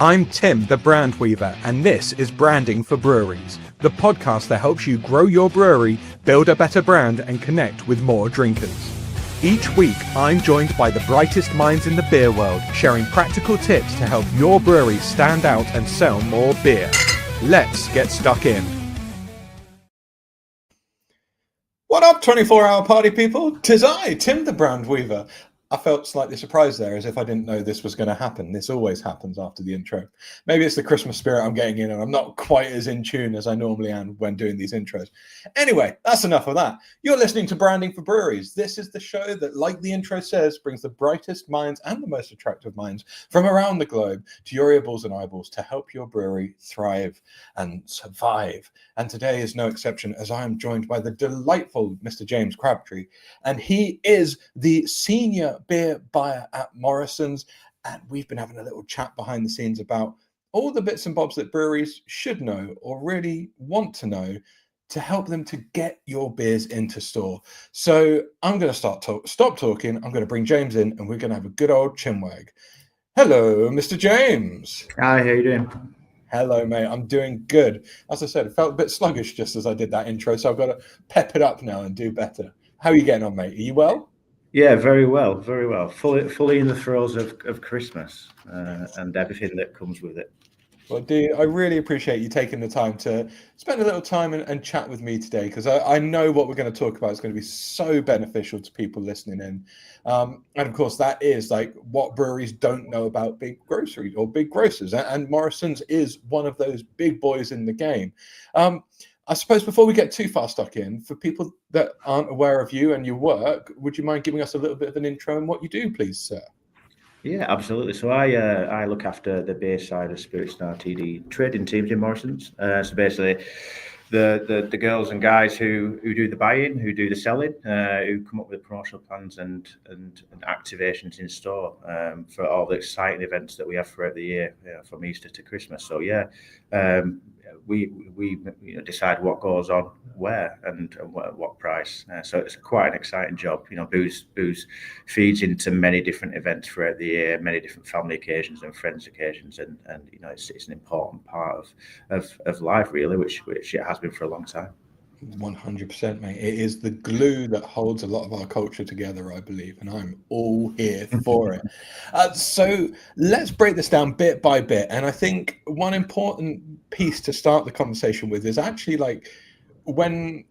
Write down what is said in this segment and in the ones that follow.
I'm Tim, the Brand Weaver, and this is Branding for Breweries, the podcast that helps you grow your brewery, build a better brand, and connect with more drinkers. Each week, I'm joined by the brightest minds in the beer world, sharing practical tips to help your brewery stand out and sell more beer. Let's get stuck in. What up, 24-hour party people? 'Tis I, Tim the Brand Weaver. I felt slightly surprised there, as if I didn't know this was going to happen. This always happens after the intro. Maybe it's the Christmas spirit I'm getting in, and I'm not quite as in tune as I normally am when doing these intros. Anyway, that's enough of that. You're listening to Branding for Breweries. This is the show that, like the intro says, brings the brightest minds and the most attractive minds from around the globe to your earballs and eyeballs to help your brewery thrive and survive. And today is no exception, as I am joined by the delightful Mr. James Crabtree, and he is the senior beer buyer at Morrisons, and we've been having a little chat behind the scenes about all the bits and bobs that breweries should know or really want to know to help them to get your beers into store. So I'm going to stop talking. I'm going to bring James in, and we're going to have a good old chinwag. Hello, Mr. James. Hi, how you doing? Hello, mate. I'm doing good. As I said, it felt a bit sluggish just as I did that intro, so I've got to pep it up now and do better. How are you getting on, mate? Are you well? Yeah, very well, very well. Fully in the throes of Christmas and everything that comes with it. Well, dude, I really appreciate you taking the time to spend a little time and chat with me today, because I know what we're going to talk about is going to be so beneficial to people listening in. And of course, that is like what breweries don't know about big groceries or big grocers. And Morrisons is one of those big boys in the game. I suppose before we get too far stuck in, for people that aren't aware of you and your work, would you mind giving us a little bit of an intro on what you do, please, sir? Yeah, absolutely. So I look after the beer side of Spirits and RTD trading teams in Morrisons. So basically, the girls and guys who do the buying, who do the selling, who come up with promotional plans and activations in store for all the exciting events that we have throughout the year, from Easter to Christmas. So yeah, we decide what goes on where and what price. So it's quite an exciting job. Booze feeds into many different events throughout the year, many different family occasions and friends occasions, and it's an important part of life, really, which it has been for a long time. 100%, mate. It is the glue that holds a lot of our culture together, I believe, and I'm all here for it. So let's break this down bit by bit. And I think one important piece to start the conversation with is actually like when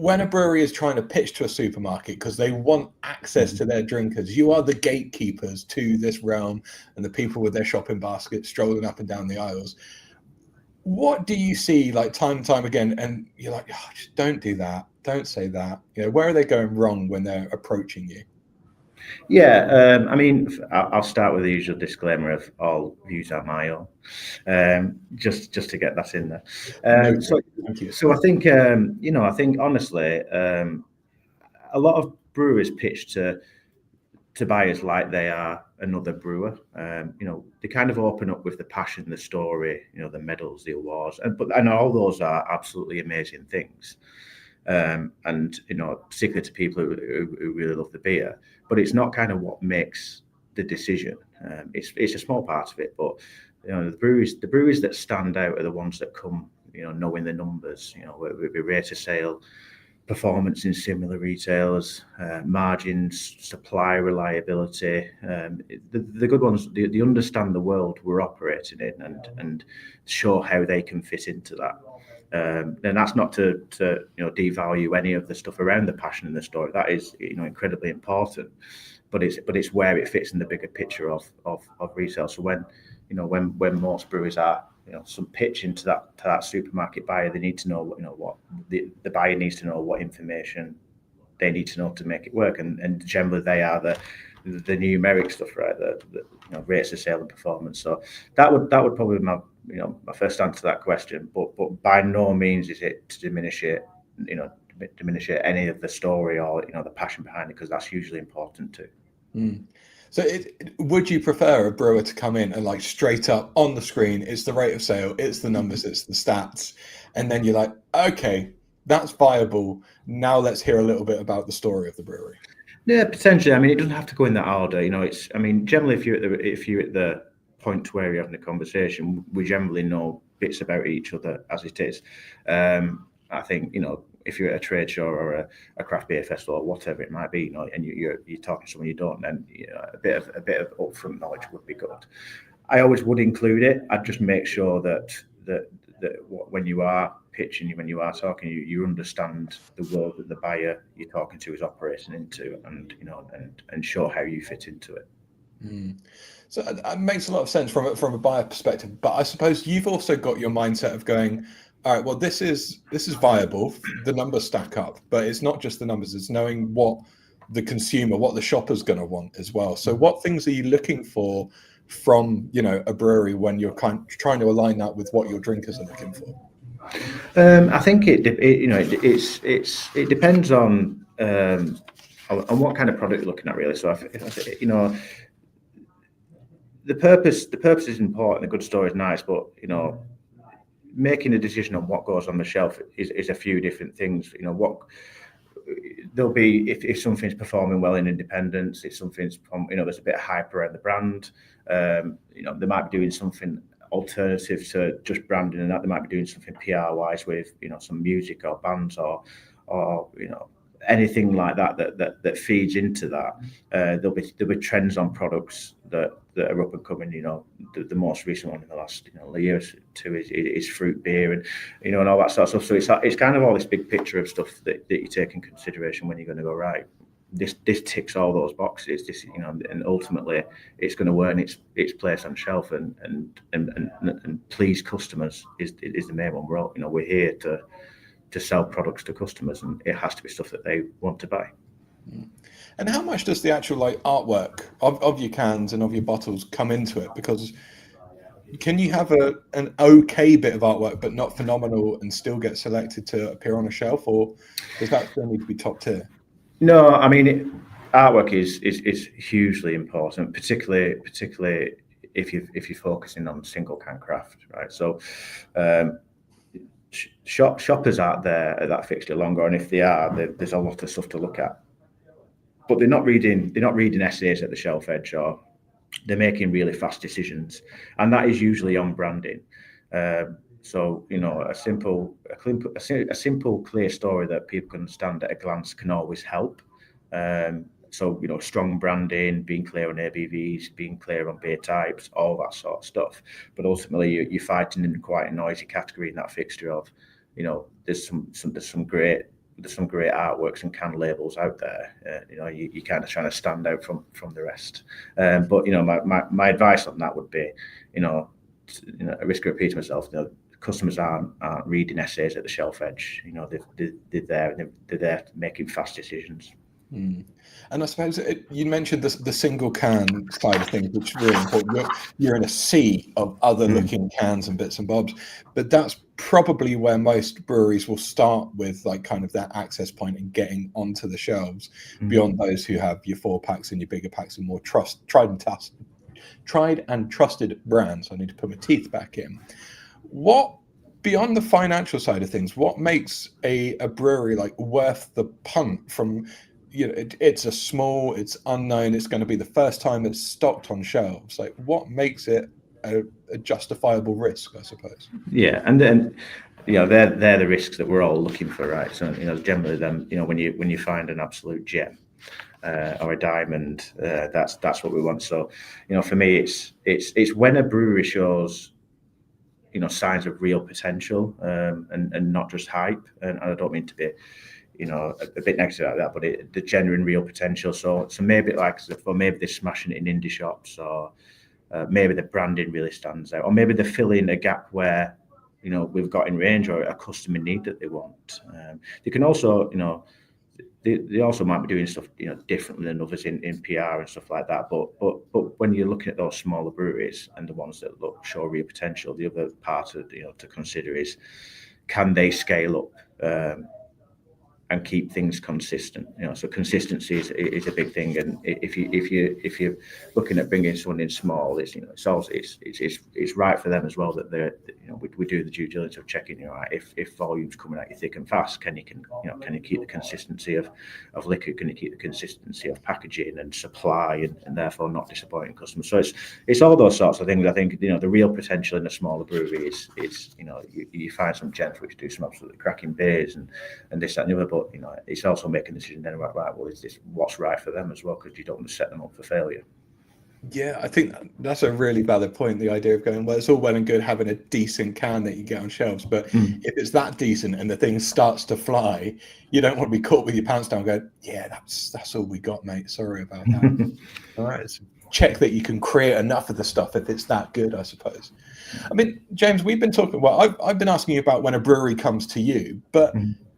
a brewery is trying to pitch to a supermarket because they want access to their drinkers, you are the gatekeepers to this realm and the people with their shopping baskets strolling up and down the aisles. What do you see like time and time again, and you're like, oh, just don't do that, don't say that? Where are they going wrong when they're approaching you? Yeah, I mean, I'll start with the usual disclaimer of all views are my own, just to get that in there. Thank you. So I think I think honestly, a lot of brewers pitch to buyers like they are another brewer. They kind of open up with the passion, the story, the medals, the awards, and all those are absolutely amazing things. And particularly to people who really love the beer, but it's not kind of what makes the decision. It's a small part of it, but the breweries that stand out are the ones that come, knowing the numbers, rate of sale, performance in similar retailers, margins, supply reliability. The good ones, they understand the world we're operating in and show how they can fit into that. And that's not to devalue any of the stuff around the passion and the story. That is incredibly important, but it's where it fits in the bigger picture of retail. So when most breweries are some pitch into that supermarket buyer, they need to know what the buyer needs to know what information they need to know to make it work, and generally they are the numeric stuff, right? The rates of sale and performance. So that would probably be my first answer to that question. But by no means is it to diminish any of the story or the passion behind it, because that's hugely important too. Mm. So would you prefer a brewer to come in and like straight up on the screen, it's the rate of sale, it's the numbers, it's the stats, and then you're like, okay, that's viable. Now let's hear a little bit about the story of the brewery. Yeah, potentially. I mean, it doesn't have to go in that order. Generally, if you're at the point to where you're having a conversation, we generally know bits about each other as it is. I think, if you're at a trade show or a craft beer festival or whatever it might be, and you're talking to someone you don't, then a bit of upfront knowledge would be good. I always would include it. I'd just make sure that when you are pitching, when you are talking, you understand the world that the buyer you're talking to is operating into, and show how you fit into it. So it makes a lot of sense from a buyer perspective. But I suppose you've also got your mindset of going, all right, well, this is viable. The numbers stack up, but it's not just the numbers. It's knowing what the consumer, what the shopper's going to want as well. So what things are you looking for from a brewery when you're trying to align that with what your drinkers are looking for? I think it depends on what kind of product you're looking at, really. So the purpose is important. A good story is nice, but making a decision on what goes on the shelf is a few different things. There'll be, if something's performing well in independence, if something's there's a bit of hype around the brand, they might be doing something alternative to just branding, and that they might be doing something PR wise with some music or bands or anything like that feeds into that. There'll be trends on products that are up and coming. The most recent one in the last year or two is fruit beer and all that sort of stuff. So it's kind of all this big picture of stuff that you take in consideration when you're going to go, right, this ticks all those boxes. And ultimately it's going to earn its place on shelf and please customers is the main one. We're here to sell products to customers, and it has to be stuff that they want to buy. And how much does the actual artwork of your cans and of your bottles come into it? Because can you have an okay bit of artwork but not phenomenal and still get selected to appear on a shelf, or does that still need to be top tier? No, I mean, artwork is hugely important, particularly if you're focusing on single can craft, right? So shoppers aren't there at that fixture longer, and if they are, there's a lot of stuff to look at. But they're not reading essays at the shelf edge, or they're making really fast decisions, and that is usually on branding. So a simple, clear story that people can understand at a glance can always help. So strong branding, being clear on ABVs, being clear on beer types, all that sort of stuff. But ultimately, you're fighting in quite a noisy category in that fixture of, there's some great artworks and can labels out there. You're kind of trying to stand out from the rest. But my advice on that would be, at risk of repeating myself, customers aren't reading essays at the shelf edge. They're there making fast decisions. And I suppose you mentioned the single can side of things, which is really important. You're in a sea of other looking cans and bits and bobs, but that's probably where most breweries will start with, kind of that access point and getting onto the shelves. Beyond those who have your 4-packs and your bigger packs and more tried and trusted brands. I need to put my teeth back in. What, beyond the financial side of things, what makes a brewery worth the punt from? It's it's unknown, it's going to be the first time it's stocked on shelves. What makes it a justifiable risk, I suppose? Yeah, and then they're the risks that we're all looking for, right? So generally, then when you find an absolute gem or a diamond, that's what we want. So for me, it's when a brewery shows signs of real potential and not just hype. And I don't mean to be a bit negative like that, but the genuine real potential. So maybe maybe they're smashing it in indie shops, or maybe the branding really stands out, or maybe they're filling a gap where we've got in range or a customer need that they want. They can also they also might be doing stuff differently than others in PR and stuff like that. But when you're looking at those smaller breweries and the ones that show real potential, the other part of to consider is, can they scale up and keep things consistent. So consistency is a big thing. And if you're looking at bringing someone in small, it's also it's right for them as well that we do the due diligence of checking, if volume's coming at you thick and fast, can you keep the consistency of liquor, can you keep the consistency of packaging and supply, and therefore not disappointing customers. So it's all those sorts of things. I think the real potential in a smaller brewery is you find some gents which do some absolutely cracking beers and this, that, and the other, but it's also making a decision then about, right, well, is this what's right for them as well, because you don't want to set them up for failure. Yeah, I think that's a really valid point. The idea of going, well, it's all well and good having a decent can that you get on shelves, but if it's that decent and the thing starts to fly, you don't want to be caught with your pants down going, yeah, that's all we got, mate. Sorry about that. All right, so check that you can create enough of the stuff if it's that good, I suppose. I mean, James, we've been talking, well, I've been asking you about when a brewery comes to you, but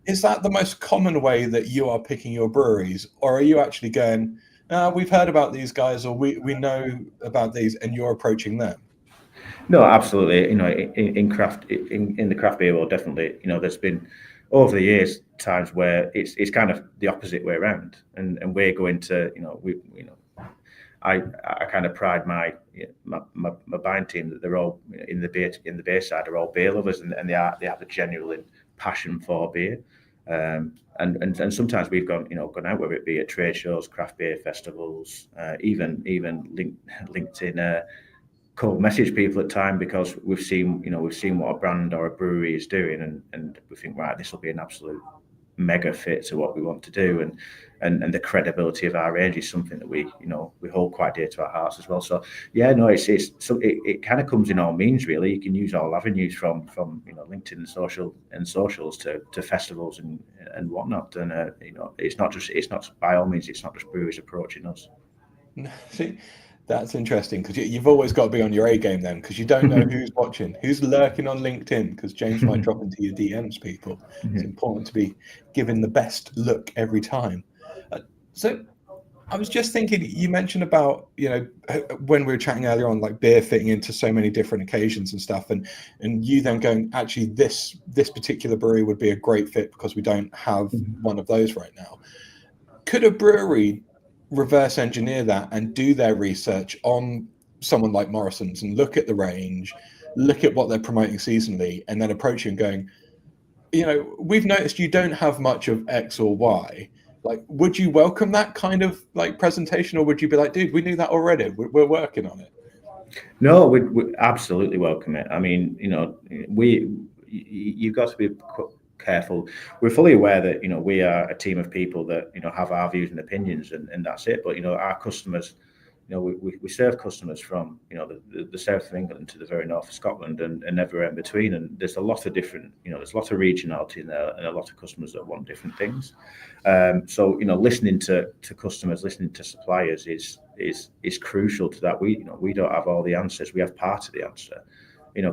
is that the most common way that you are picking your breweries, or are you actually going, we've heard about these guys, or we know about these, and you're approaching them? No, absolutely. In the craft beer world, definitely. There's been over the years times where it's kind of the opposite way around, and we're going to I kind of pride my buying team that they're all in the beer side are all beer lovers, and they have a genuine passion for beer. And sometimes we've gone out, whether it be at trade shows, craft beer festivals, even LinkedIn cold message people at time, because we've seen what a brand or a brewery is doing, and we think, right, this will be an absolute mega fit to what we want to do, and the credibility of our range is something that we hold quite dear to our hearts as well. So yeah, no, it kind of comes in all means, really. You can use all avenues from LinkedIn and socials to festivals and whatnot, and it's not by all means, it's not just breweries approaching us. See, that's interesting, because you've always got to be on your A game then, because you don't know who's watching, who's lurking on LinkedIn, because James might drop into your DMs, people. It's important to be given the best look every time. So I was just thinking, you mentioned about, when we were chatting earlier on, like beer fitting into so many different occasions and stuff, and you then going, actually, this particular brewery would be a great fit because we don't have one of those right now. Could a brewery reverse engineer that and do their research on someone like Morrisons and look at the range, look at what they're promoting seasonally, and then approach you and going, we've noticed you don't have much of X or Y. Like, would you welcome that kind of like presentation, or would you be like, dude, we knew that already, we're working on it? No, we absolutely welcome it. I mean, you've got to be careful. We're fully aware that we are a team of people that have our views and opinions, and that's it. But our customers, we serve customers from the south of England to the very north of Scotland, and everywhere in between. And there's a lot of different, there's a lot of regionality in there, and a lot of customers that want different things. So listening to customers, listening to suppliers is crucial to that. We don't have all the answers. We have part of the answer.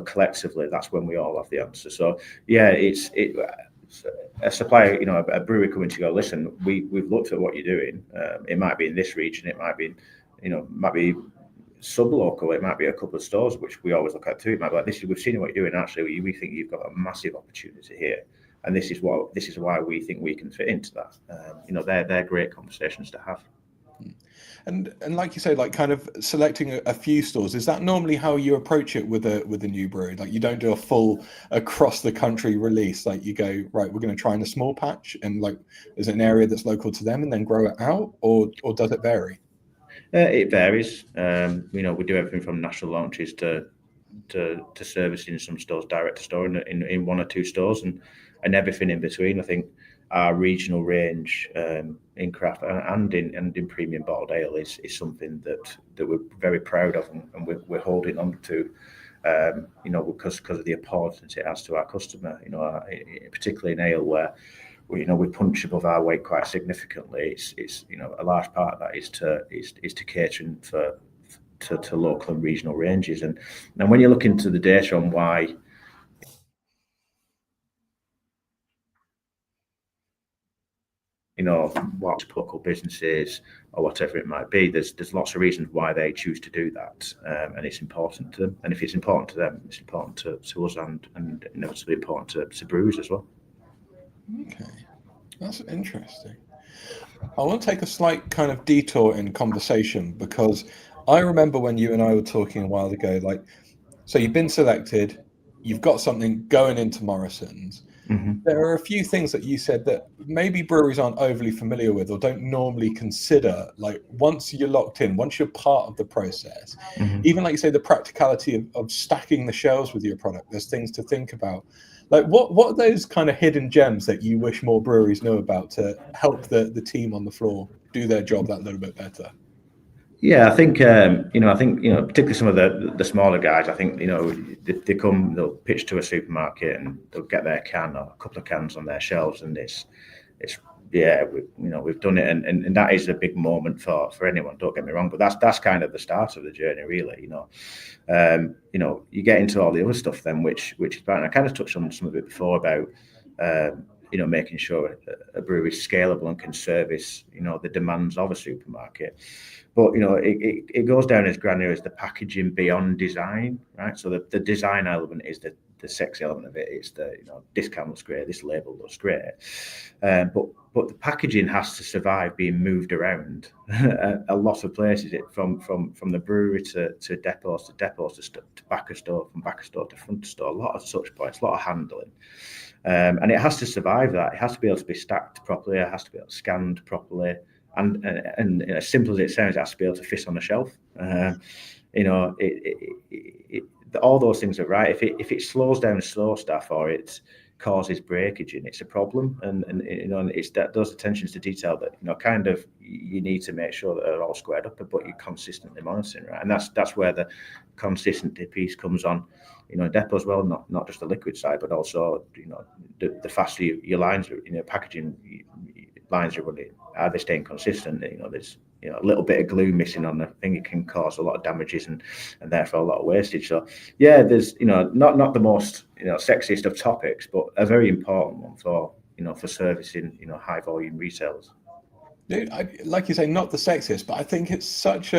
Collectively, that's when we all have the answer. So yeah, a supplier, a brewery coming to go, listen, we've looked at what you're doing. It might be in this region, it might be sub-local, it might be a couple of stores, which we always look at too. It might be like, we've seen what you're doing. Actually, we think you've got a massive opportunity here, and this is why we think we can fit into that. They're great conversations to have. And like you say, like kind of selecting a few stores, is that normally how you approach it with a new brewery? Like, you don't do a full across the country release. Like, you go, right, we're going to try in a small patch, and like, is it an area that's local to them and then grow it out, or does it vary? It varies. We do everything from national launches to servicing some stores direct to store in one or two stores, and everything in between. I think our regional range in craft and in premium bottled ale is something that we're very proud of, and we're holding on to, because of the importance it has to our customer. Particularly in ale, where we punch above our weight quite significantly. It's a large part of that is to catering to local and regional ranges, and when you look into the data on why what local businesses or whatever it might be, there's lots of reasons why they choose to do that, and it's important to them. And if it's important to them, it's important to us, and inevitably important to brewers as well. Okay. That's interesting. I want to take a slight kind of detour in conversation because I remember when you and I were talking a while ago, like, so you've been selected, you've got something going into Morrisons. Mm-hmm. There are a few things that you said that maybe breweries aren't overly familiar with or don't normally consider. Like once you're locked in, once you're part of the process, Mm-hmm. even like you say, the practicality of stacking the shelves with your product, there's things to think about. Like what are those kind of hidden gems that you wish more breweries know about to help the team on the floor do their job that little bit better? Yeah, I think particularly some of the smaller guys. I think they'll pitch to a supermarket and they'll get their can or a couple of cans on their shelves, and it's yeah, we've done it, and that is a big moment for anyone. Don't get me wrong, but that's kind of the start of the journey, really. You get into all the other stuff then, which is bad. And I kind of touched on some of it before about making sure a brewery is scalable and can service the demands of a supermarket. But it goes down as granular as the packaging beyond design, right? So the design element is the sexy element of it. It's the discount looks great, this label looks great, but the packaging has to survive being moved around a lot of places. It from the brewery to depots to back of store, from back of store to front of store. A lot of touch points, a lot of handling. And it has to survive that. It has to be able to be stacked properly. It has to be able to scanned properly. And as simple as it sounds, it has to be able to fit on a shelf. All those things are right. If it slows down store staff or it causes breakage, and it's a problem. And it's those attentions to detail that kind of you need to make sure that they're all squared up, but you're consistently monitoring, right? And that's where the consistency piece comes on. Depot as well, not just the liquid side, but also the faster your lines, packaging lines are running, are they staying consistent? There's a little bit of glue missing on the thing, it can cause a lot of damages and therefore a lot of wastage. So yeah, there's not the most sexiest of topics, but a very important one for servicing high volume retailers. Like you say, not the sexiest, but I think it's such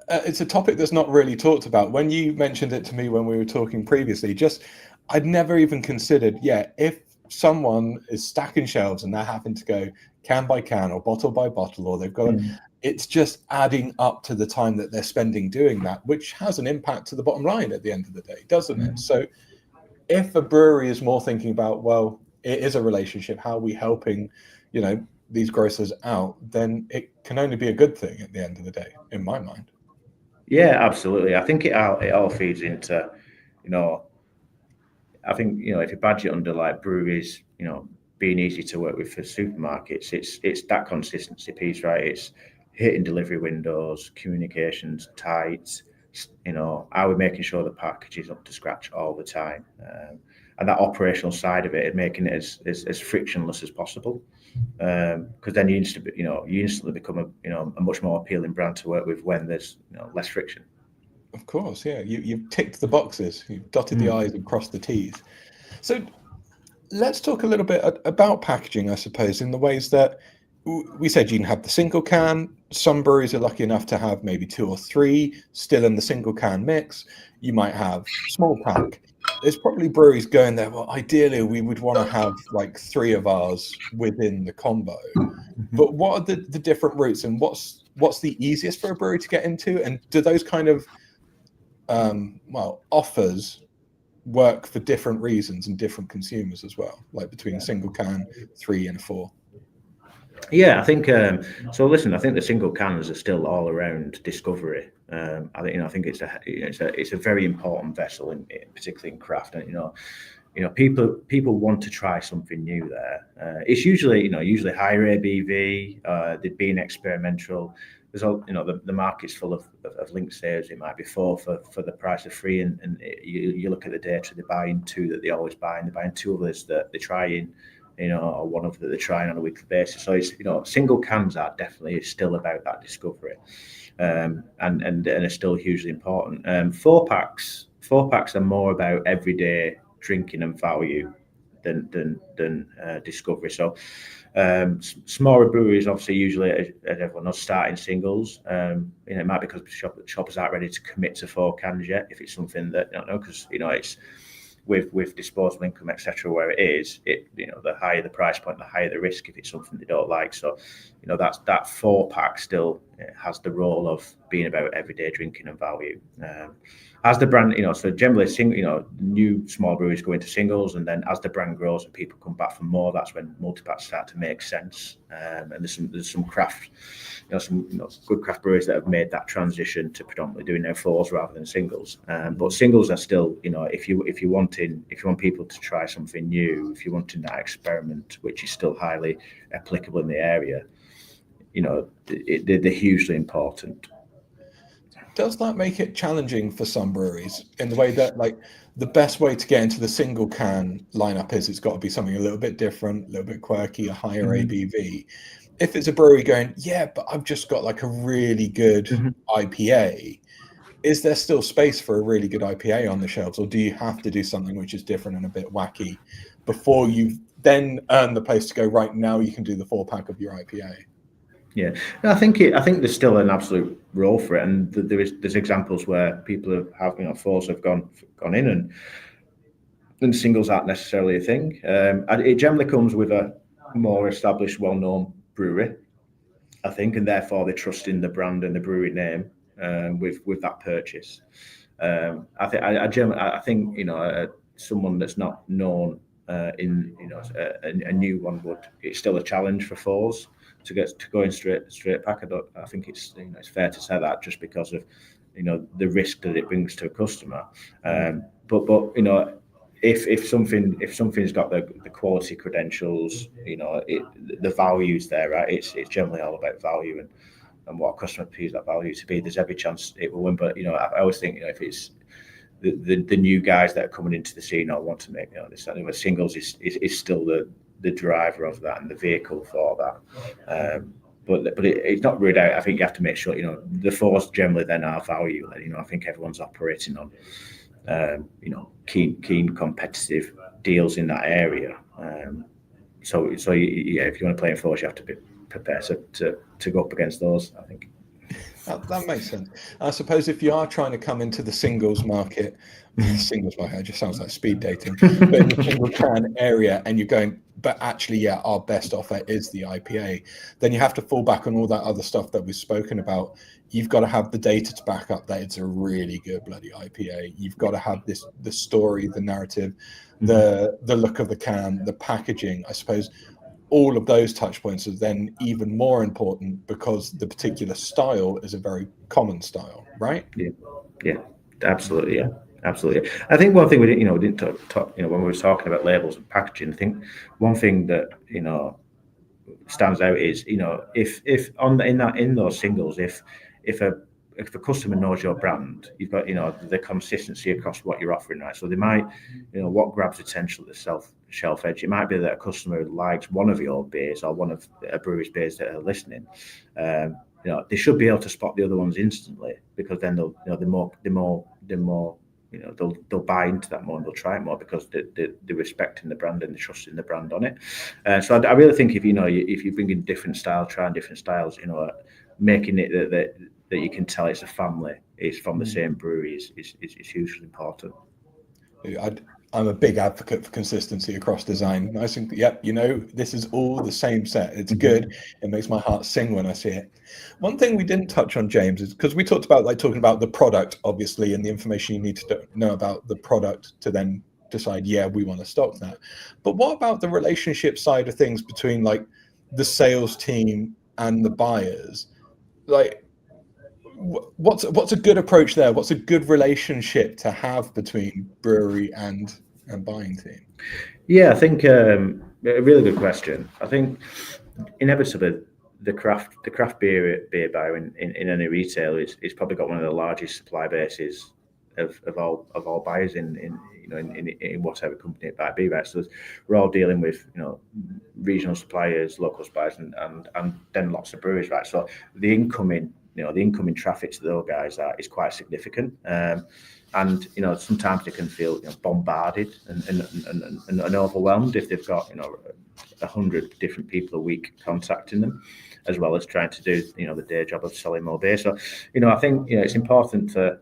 it's a topic that's not really talked about. When you mentioned it to me when we were talking previously, I'd never even considered, if someone is stacking shelves and they're having to go can by can or bottle by bottle, or they've got it's just adding up to the time that they're spending doing that, which has an impact to the bottom line at the end of the day, doesn't it? So if a brewery is more thinking about, well, it is a relationship, how are we helping, these grocers out, then it can only be a good thing at the end of the day, in my mind. Yeah, absolutely. I think it all feeds into, I think if you badge it under like breweries, being easy to work with for supermarkets, it's that consistency piece, right? It's hitting delivery windows, communications tight. Are we making sure the package is up to scratch all the time, and that operational side of it, making it as frictionless as possible. Because then you instantly become a much more appealing brand to work with when there's less friction. Of course, yeah. You've ticked the boxes, you've dotted the I's and crossed the T's. So let's talk a little bit about packaging, I suppose, in the ways that we said you can have the single can. Some breweries are lucky enough to have maybe 2 or 3 still in the single can mix. You might have small pack. There's probably breweries going there, well, ideally we would want to have like 3 of ours within the combo. But what are the different routes, and what's the easiest for a brewery to get into? And do those kind of offers work for different reasons and different consumers as well, like between a single can, 3 and 4? Yeah, I think so. Listen, I think the single cans are still all around discovery. I think it's a very important vessel, particularly in craft. And people want to try something new there. It's usually higher ABV. They've been experimental. There's the market's full of link sales. It might be 4 for the price of 3, and you look at the data. They're buying 2 that they always buy, and they're buying 2 others that they're trying. Or one of that they're trying on a weekly basis. So it's single cans are definitely still about that discovery, and are still hugely important. 4 packs are more about everyday drinking and value than discovery. So smaller breweries obviously usually, as everyone knows, start in singles. It might be because shoppers aren't ready to commit to 4 cans yet. If it's something that because with disposable income, etc., where it is, the higher the price point, the higher the risk if it's something they don't like. So, that 4-pack still has the role of being about everyday drinking and value. As the brand, so generally, new small breweries go into singles, and then as the brand grows and people come back for more, that's when multi-packs start to make sense. And there's some craft, some good craft breweries that have made that transition to predominantly doing their fours rather than singles. But singles are still, if you want people to try something new, if you're wanting that experiment, which is still highly applicable in the area, they're hugely important. Does that make it challenging for some breweries in the way that, like, the best way to get into the single can lineup is it's got to be something a little bit different, a little bit quirky, a higher ABV? If it's a brewery going, yeah, but I've just got like a really good IPA, is there still space for a really good IPA on the shelves, or do you have to do something which is different and a bit wacky before you then earn the place to go, right, now you can do the 4-pack of your IPA? Yeah, I think there's still an absolute role for it, and there's examples where people have fours have gone in, and singles aren't necessarily a thing. And it generally comes with a more established, well-known brewery, I think, and therefore they trust in the brand and the brewery name with that purchase. I think someone that's not known in a new one it's still a challenge for fours to go in straight pack. I think it's fair to say that, just because of the risk that it brings to a customer. But if something's got the quality credentials, the value's there, right? It's generally all about value and what a customer perceives that value to be. There's every chance it will win. But I always think if it's the new guys that are coming into the scene or want to make this, I think singles is still the driver of that and the vehicle for that. But it's not ruled out. I think you have to make sure the fours generally then are value. I think everyone's operating on keen competitive deals in that area. So if you want to play in fours, you have to be prepared to go up against those, I think. That makes sense. I suppose if you are trying to come into the singles market, it just sounds like speed dating, but in the single can area, and you're going, but actually, our best offer is the IPA, then you have to fall back on all that other stuff that we've spoken about. You've got to have the data to back up that it's a really good bloody IPA. You've got to have the story, the narrative, the look of the can, the packaging. I suppose all of those touch points are then even more important because the particular style is a very common style, right? Yeah, absolutely. Yeah, absolutely. I think one thing we didn't talk when we were talking about labels and packaging, I think one thing that stands out is if in those singles, if a customer knows your brand, you've got the consistency across what you're offering, right? So they might what grabs attention at the shelf edge. It might be that a customer likes one of your beers or one of a brewery's beers that are listening. They should be able to spot the other ones instantly, because then they'll they'll buy into that more and they'll try it more because they're respecting the brand and they're trusting the brand on it. So I really think if you bring in different styles, trying different styles, making it that you can tell it's a family, it's from the same brewery is hugely important. I'm a big advocate for consistency across design. I think, this is all the same set. It's good. It makes my heart sing when I see it. One thing we didn't touch on, James, is because we talked about talking about the product, obviously, and the information you need to know about the product to then decide, we want to stock that. But what about the relationship side of things between the sales team and the buyers? What's a good approach there? What's a good relationship to have between brewery and buying team? Yeah, I think a really good question. I think inevitably the craft beer buyer in any retail is probably got one of the largest supply bases of all buyers in whatever company it might be, right? So we're all dealing with regional suppliers, local suppliers, and then lots of breweries, right? So the incoming traffic to those guys is quite significant, and sometimes they can feel bombarded and overwhelmed if they've got 100 different people a week contacting them, as well as trying to do the day job of selling more beer. So I think it's important to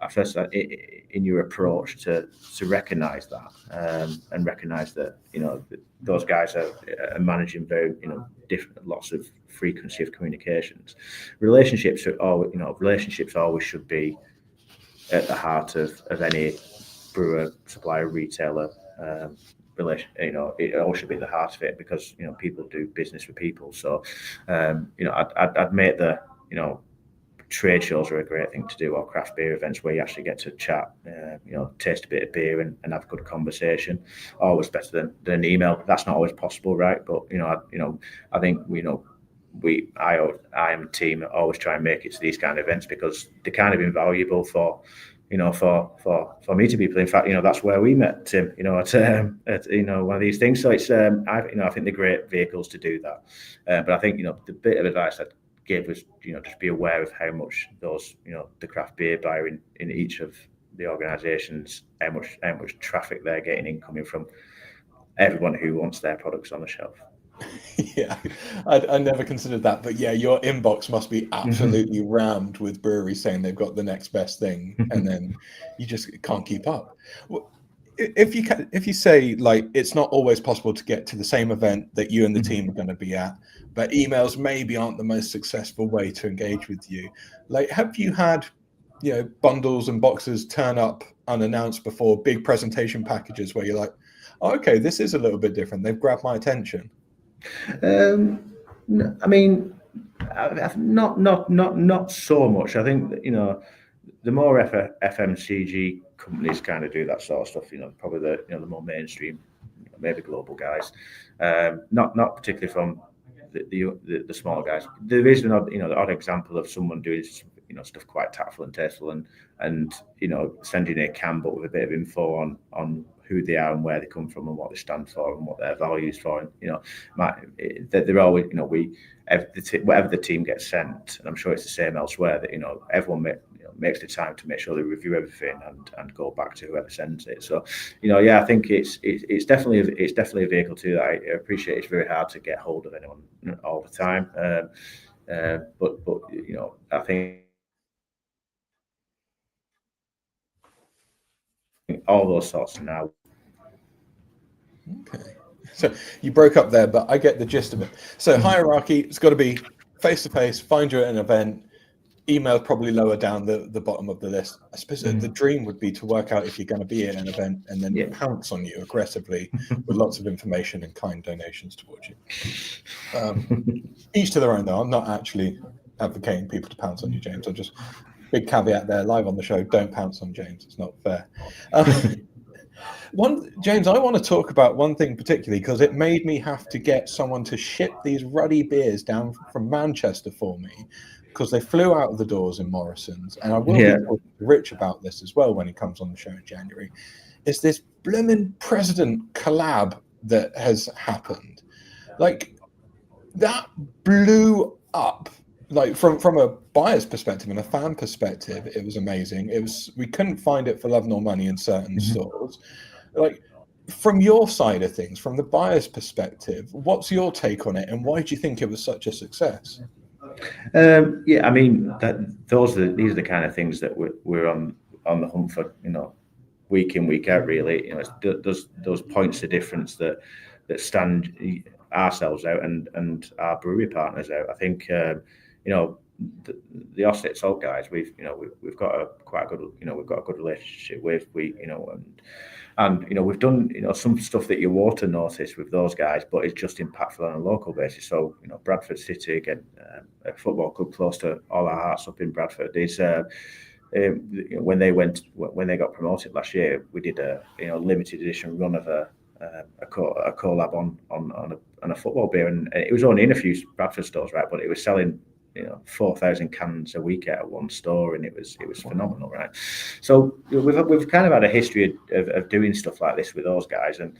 first in your approach to recognise that and recognise that those guys are managing very different lots of frequency of communications. Relationships always should be at the heart of any brewer, supplier, retailer relation. It all should be at the heart of it, because people do business with people. So I'd make the trade shows are a great thing to do, or craft beer events where you actually get to chat, taste a bit of beer and have a good conversation. Always better than an email. That's not always possible, right? But I think I am a team always try and make it to these kind of events, because they're kind of invaluable for me to people. In fact, that's where we met, Tim. At one of these things. So it's I think they're great vehicles to do that. But I think the bit of advice I'd give was just be aware of how much those the craft beer buyer in each of the organisations, how much traffic they're getting in coming from everyone who wants their products on the shelf. Yeah, I never considered that, but yeah, your inbox must be absolutely rammed with breweries saying they've got the next best thing, and then you just can't keep up. If you say, like, it's not always possible to get to the same event that you and the team are going to be at, but emails maybe aren't the most successful way to engage with you. Like, have you had bundles and boxes turn up unannounced before, big presentation packages where you're like, oh, okay, this is a little bit different, they've grabbed my attention? I mean, not so much. I think that, the more FMCG companies kind of do that sort of stuff. Probably the more mainstream, maybe global guys. Not particularly from the small guys. There is an odd example of someone doing stuff quite tactful and tasteful, and sending a can but with a bit of info on who they are and where they come from and what they stand for and what their values for. And they're always whatever the team gets sent, and I'm sure it's the same elsewhere, that everyone makes the time to make sure they review everything and go back to whoever sends it. So I think it's definitely a vehicle too that I appreciate. It's very hard to get hold of anyone all the time, but I think all those sorts of now. Okay, so you broke up there, but I get the gist of it. So hierarchy, it's got to be face to face. Find you at an event. Email probably lower down the bottom of the list. I suppose the dream would be to work out if you're going to be at an event and then pounce on you aggressively with lots of information and kind donations towards you. Each to their own, though. I'm not actually advocating people to pounce on you, James. I'm just, big caveat there, live on the show, don't pounce on James. It's not fair. James, I want to talk about one thing particularly, because it made me have to get someone to ship these ruddy beers down from Manchester for me, because they flew out of the doors in Morrisons, and I will be talking to Rich about this as well when he comes on the show in January. It's this blooming president collab that has happened. Like, that blew up. Like, from a buyer's perspective and a fan perspective, it was amazing. We couldn't find it for love nor money in certain stores. Like, from your side of things, from the buyer's perspective, what's your take on it, and why do you think it was such a success? I mean, these are the kind of things that we're on the hunt for, week in, week out. Really, it's those points of difference that stand ourselves out and our brewery partners out. I think the Osset Salt guys, we've got a good relationship with. And we've done some stuff that your water notice with those guys, but it's just impactful on a local basis. So Bradford City, again, a football club close to all our hearts up in Bradford. Is when they got promoted last year, we did a limited edition run of a collab on a football beer, and it was only in a few Bradford stores, right? But it was selling 4,000 cans a week at one store, and it was phenomenal, right? So we've kind of had a history of doing stuff like this with those guys, and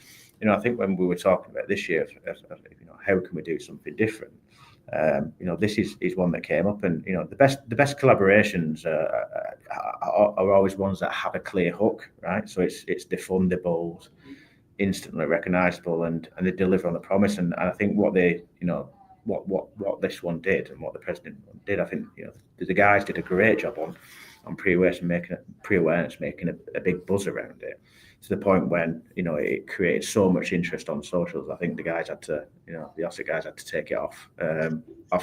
I think when we were talking about this year, how can we do something different? This is one that came up, and the best collaborations are always ones that have a clear hook, right? So it's defundable, instantly recognisable, and they deliver on the promise. And I think what they what this one did and what the president did, I think the guys did a great job on on pre-awareness, making a big buzz around it, to the point when, you know, it created so much interest on socials. I think the guys had to, you know, the Oxford guys had to take it off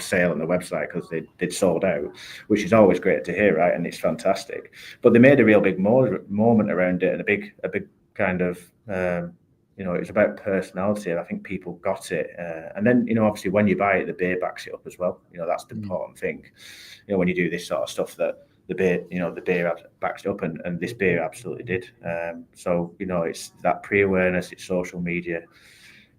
sale on the website because they'd sold out, which is always great to hear, right? And it's fantastic. But they made a real big moment around it, and a big kind of, you know, it's about personality. I think people got it. And then, you know, obviously when you buy it, the beer backs it up as well. You know, that's the important thing. You know, when you do this sort of stuff, that the beer, you know, the beer backs it up, and this beer absolutely did. So, you know, it's that pre-awareness, it's social media,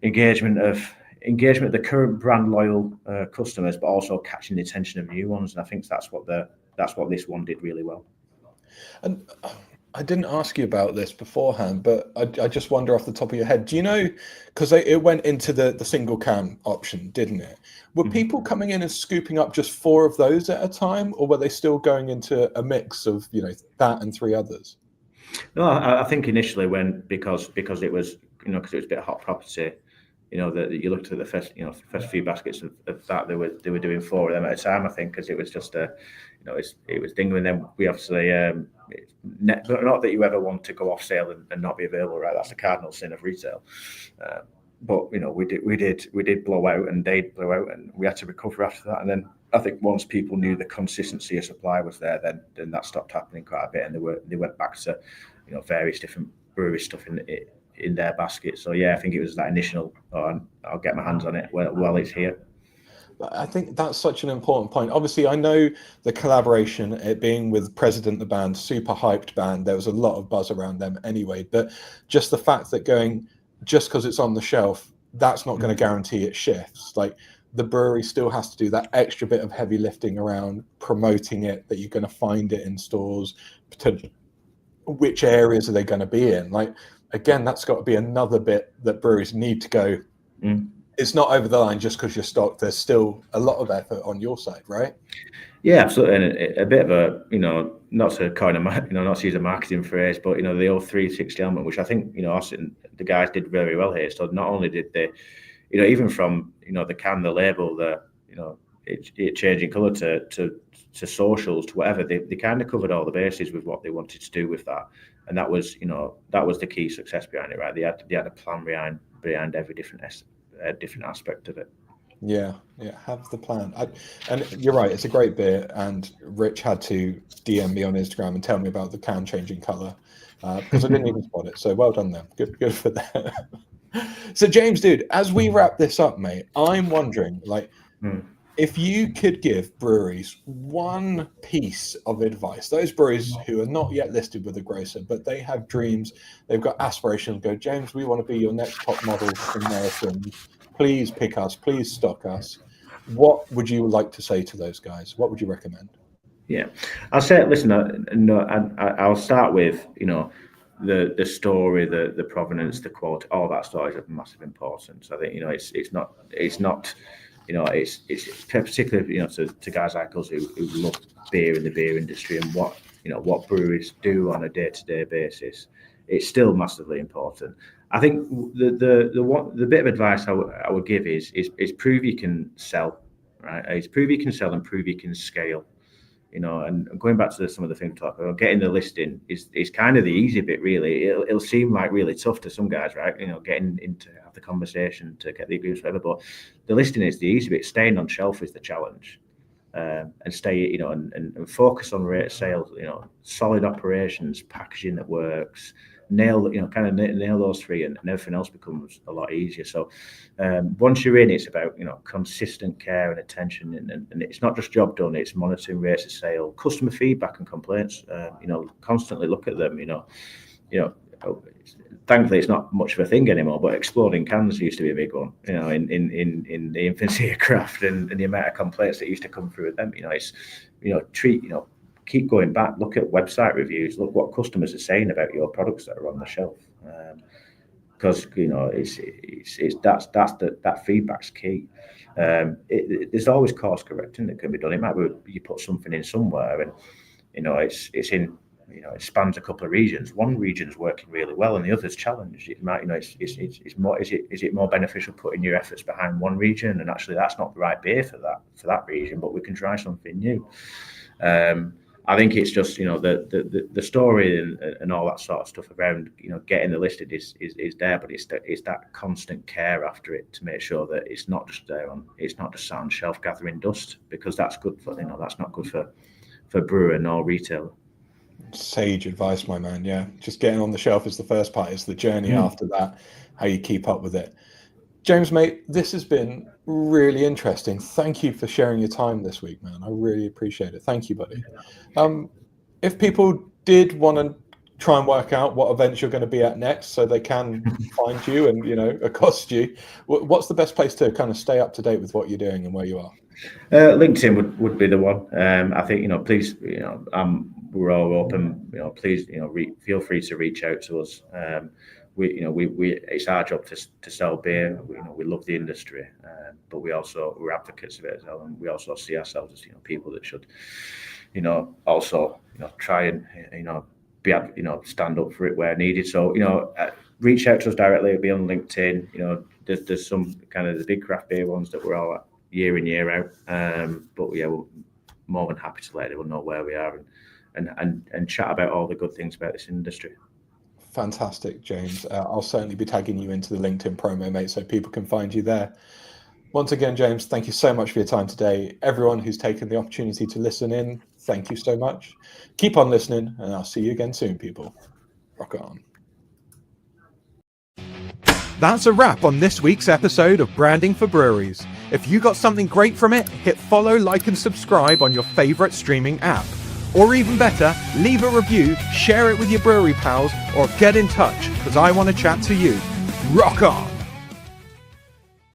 engagement of the current brand loyal customers, but also catching the attention of new ones. And I think that's what this one did really well. And I didn't ask you about this beforehand, but I just wonder off the top of your head, do you know, because it went into the single can option, didn't it? Were people coming in and scooping up just 4 of those at a time, or were they still going into a mix of, you know, that and 3 others? No, I think initially because it was, you know, because it was a bit of hot property, you know, that you looked at the first few baskets of that, they were doing 4 of them at a time, I think, because it was just you know, it was dinging. And then we obviously, not that you ever want to go off sale and not be available, right? That's the cardinal sin of retail. But, you know, we did blow out, and they blew out, and we had to recover after that. And then I think once people knew the consistency of supply was there, then that stopped happening quite a bit, and they went back to, you know, various different brewery stuff in their basket. So yeah, I think it was that initial, I'll get my hands on it while it's here. I think that's such an important point. Obviously, I know the collaboration, it being with President the band, super hyped band, there was a lot of buzz around them anyway. But just the fact that just because it's on the shelf, that's not going to guarantee it shifts. Like, the brewery still has to do that extra bit of heavy lifting around promoting it, that you're going to find it in stores, potentially which areas are they going to be in. Like, again, that's got to be another bit that breweries need to go. It's not over the line just because you're stocked. There's still a lot of effort on your side, right? Yeah, absolutely. And a bit of a, you know, not to kind of, you know, not to use a marketing phrase, but, you know, the old 360 element, which I think, you know, the guys did very well here. So not only did they, you know, even from, you know, the can, the label, the, you know, it changing colour to socials, to whatever, they kind of covered all the bases with what they wanted to do with that. And that was, you know, that was the key success behind it, right? They had a plan behind every different aspect of it. Yeah, have the plan. And you're right, it's a great beer, and Rich had to DM me on Instagram and tell me about the can changing colour, because I didn't even spot it. So well done them. Good for them. So James, dude, as we wrap this up, mate, I'm wondering, like, if you could give breweries one piece of advice, those breweries who are not yet listed with a grocer, but they have dreams, they've got aspirations, go, James, we want to be your next top model in Morrisons. Please pick us, please stock us. What would you like to say to those guys? What would you recommend? Yeah, I'll say, listen, I'll start with, you know, the story, the provenance, the quality, all that story is of massive importance. I think, you know, it's not, you know, it's particularly, you know, to guys like us who love beer in the beer industry, and what breweries do on a day-to-day basis. It's still massively important. I think the bit of advice I would give is prove you can sell, right? It's prove you can sell and prove you can scale. You know, and going back to some of the things we talked about, getting the listing is kind of the easy bit, really. It'll seem like really tough to some guys, right? You know, getting into have the conversation to get the agreements, whatever. But the listing is the easy bit. Staying on shelf is the challenge, and stay, you know, and focus on rate of sales. You know, solid operations, packaging that works. Nail those 3, and everything else becomes a lot easier. So once you're in, it's about, you know, consistent care and attention, and it's not just job done, it's monitoring rates of sale, customer feedback and complaints. You know, constantly look at them. You know, thankfully it's not much of a thing anymore, but exploding cans used to be a big one. You know, in the infancy of craft, and the amount of complaints that used to come through with them. You know, it's, you know, keep going back, look at website reviews, look what customers are saying about your products that are on the shelf, because, you know, that feedback's key. There's always course correcting that can be done. It might be you put something in somewhere, and, you know, it's in, you know, it spans a couple of regions. One region's working really well, and the other's challenged. It might, you know, it's more. Is it more beneficial putting your efforts behind one region, and actually that's not the right beer for that region, but we can try something new. I think it's just, the story and all that sort of stuff around, getting the listed is there, but it's that constant care after it to make sure that it's not just sat on shelf gathering dust, because that's good for, that's not good for brewer nor retailer. Sage advice, my man. Yeah, just getting on the shelf is the first part. It's the journey after that, how you keep up with it. James, mate, this has been really interesting. Thank you for sharing your time this week, man. I really appreciate it. Thank you, buddy. If people did want to try and work out what events you're going to be at next so they can find you and, accost you, what's the best place to kind of stay up to date with what you're doing and where you are? LinkedIn would be the one. I think, please, we're all open, please, feel free to reach out to us. We it's our job to sell beer. We love the industry, but we're advocates of it as well, and we also see ourselves as people that should, also try and be stand up for it where needed. So reach out to us directly. It'll be on LinkedIn. There's some kind of the big craft beer ones that we're all at year in year out. But yeah, we're more than happy to let everyone know where we are and chat about all the good things about this industry. Fantastic, James. I'll certainly be tagging you into the LinkedIn promo, mate, so people can find you there. Once again, James, thank you so much for your time today. Everyone who's taken the opportunity to listen in, thank you so much. Keep on listening, and I'll see you again soon, people. Rock on. That's a wrap on this week's episode of Branding for Breweries. If you got something great from it, hit follow, like, and subscribe on your favorite streaming app. Or even better, leave a review, share it with your brewery pals, or get in touch, because I want to chat to you. Rock on!